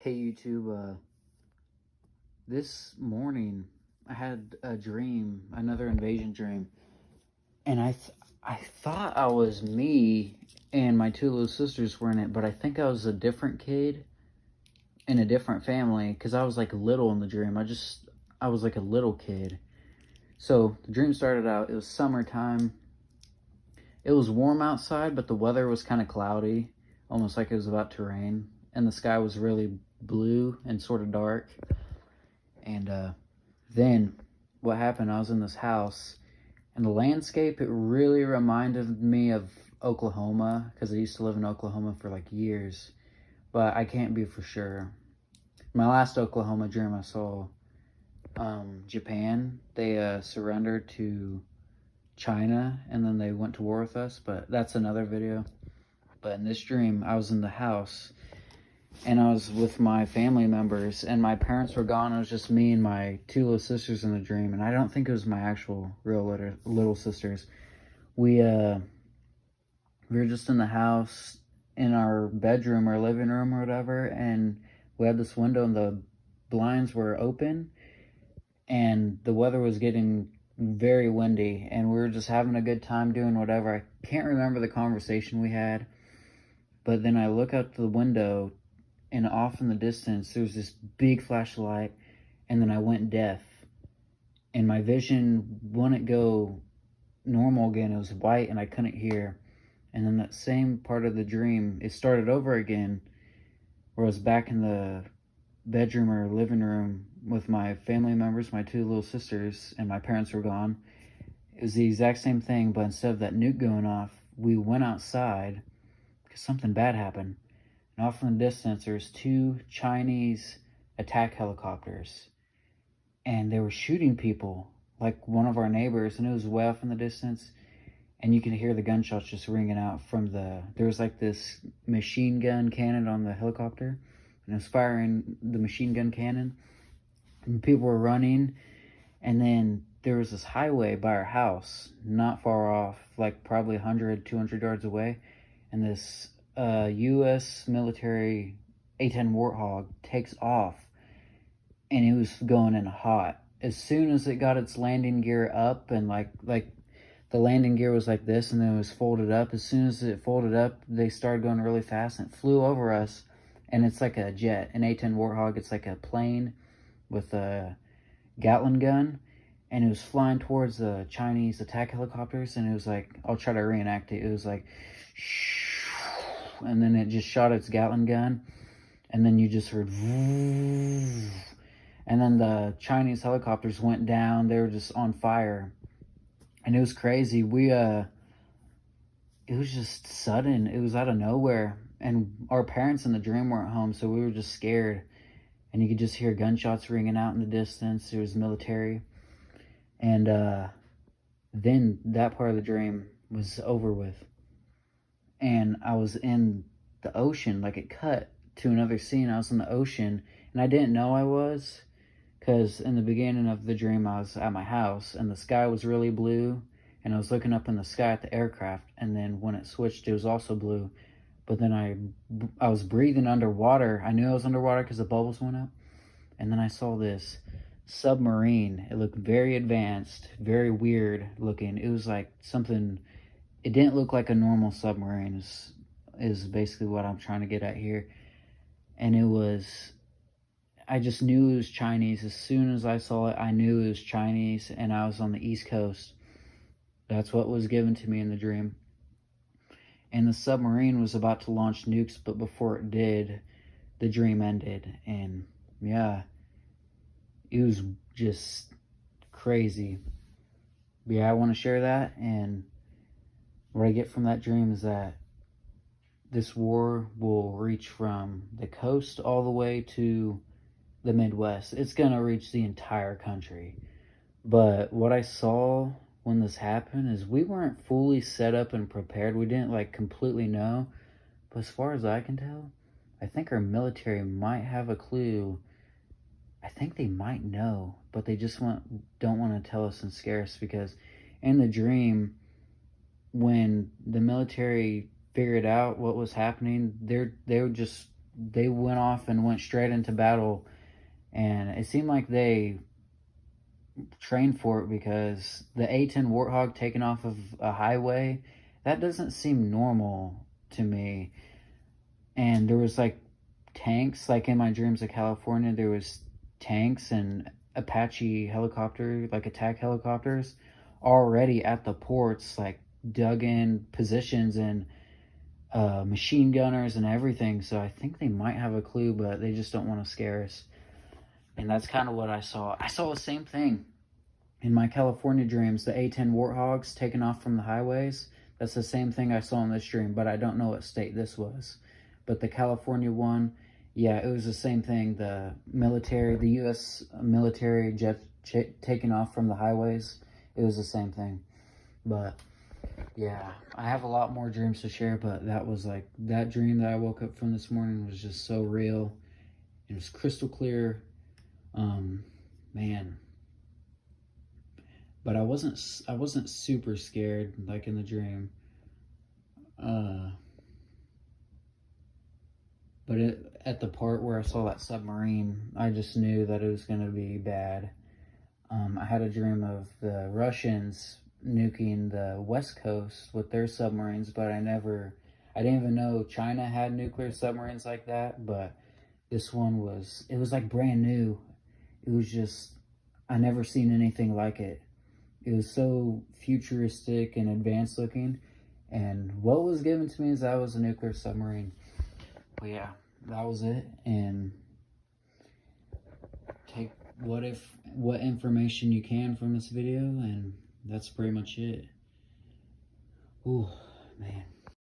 Hey YouTube, this morning I had a dream, another invasion dream, and I thought I was me and my two little sisters were in it, but I think I was a different kid in a different family because I was like little in the dream. I was like a little kid. So the dream started out, it was summertime. It was warm outside, but the weather was kind of cloudy, almost like it was about to rain, and the sky was really blue and sort of dark. And then what happened, I was in this house, and the landscape, it really reminded me of Oklahoma, because I used to live in Oklahoma for like years, but I can't be for sure. My last Oklahoma dream, I saw Japan. They surrendered to China, and then they went to war with us, but that's another video. But in this dream, I was in the house, and I was with my family members, and my parents were gone. It was just me and my two little sisters in the dream, and I don't think it was my actual real little sisters. We were just in the house, in our bedroom or living room or whatever, and we had this window, and the blinds were open, and the weather was getting very windy, and we were just having a good time doing whatever. I can't remember the conversation we had, but then I look out the window, and off in the distance there was this big flash of light, and then I went deaf, and my vision wouldn't go normal again. It was white and I couldn't hear. And then that same part of the dream, it started over again, where I was back in the bedroom or living room with my family members, my two little sisters, and my parents were gone. It was the exact same thing, but instead of that nuke going off, we went outside because something bad happened. And off in the distance, there's two Chinese attack helicopters, and they were shooting people, like one of our neighbors, and it was way off in the distance, and you can hear the gunshots just ringing out from there was like this machine gun cannon on the helicopter, and it was firing the machine gun cannon, and people were running, and then there was this highway by our house, not far off, like probably 100, 200 yards away, and this U.S. military A-10 Warthog takes off, and it was going in hot. As soon as it got its landing gear up, and like the landing gear was like this, and then it was folded up. As soon as it folded up, they started going really fast, and it flew over us, and it's like a jet, an A-10 Warthog. It's like a plane with a Gatling gun, and it was flying towards the Chinese attack helicopters, and it was like, I'll try to reenact it. It was like, and then it just shot its Gatling gun, and then you just heard, and then the Chinese helicopters went down. They were just on fire, and it was crazy. It was just sudden. It was out of nowhere, and our parents in the dream weren't home, so we were just scared, and you could just hear gunshots ringing out in the distance. It was military, and then that part of the dream was over with, and I was in the ocean. Like, it cut to another scene. I was in the ocean, and I didn't know I was, because in the beginning of the dream I was at my house, and the sky was really blue, and I was looking up in the sky at the aircraft, and then when it switched, it was also blue. But then I was breathing underwater. I knew I was underwater because the bubbles went up, and then I saw this submarine. It looked very advanced, very weird looking. It was like something, it didn't look like a normal submarine, is basically what I'm trying to get at here. And I just knew it was Chinese. As soon as I saw it, I knew it was Chinese, and I was on the East Coast. That's what was given to me in the dream. And the submarine was about to launch nukes, but before it did, the dream ended. And yeah, it was just crazy. But yeah, I want to share that, and what I get from that dream is that this war will reach from the coast all the way to the Midwest. It's going to reach the entire country. But what I saw when this happened is we weren't fully set up and prepared. We didn't like completely know. But as far as I can tell, I think our military might have a clue. I think they might know, but they just don't want to tell us and scare us, because in the dream, when the military figured out what was happening, they were just they went off and went straight into battle, and it seemed like they trained for it, because the A-10 Warthog taking off of a highway, that doesn't seem normal to me. And there was like tanks, like in my dreams of California, there was tanks and Apache helicopter, like attack helicopters, already at the ports, like dug in positions, and machine gunners and everything. So I think they might have a clue, but they just don't want to scare us. And that's kind of what I saw. I saw the same thing in my California dreams, the A-10 Warthogs taking off from the highways. That's the same thing I saw in this dream, but I don't know what state this was. But the California one, yeah, it was the same thing. The military, the U.S. military jet taking off from the highways, it was the same thing. But yeah, I have a lot more dreams to share, but that was like, that dream that I woke up from this morning was just so real. It was crystal clear. Man. But I wasn't super scared like in the dream. But at the part where I saw that submarine, I just knew that it was going to be bad. I had a dream of the Russians nuking the West Coast with their submarines, but I didn't even know China had nuclear submarines like that. But this one it was like brand new. It was just, I never seen anything like it. It was so futuristic and advanced looking. And what was given to me is that was a nuclear submarine. But yeah, that was it. And take what information you can from this video, and that's pretty much it. Ooh, man.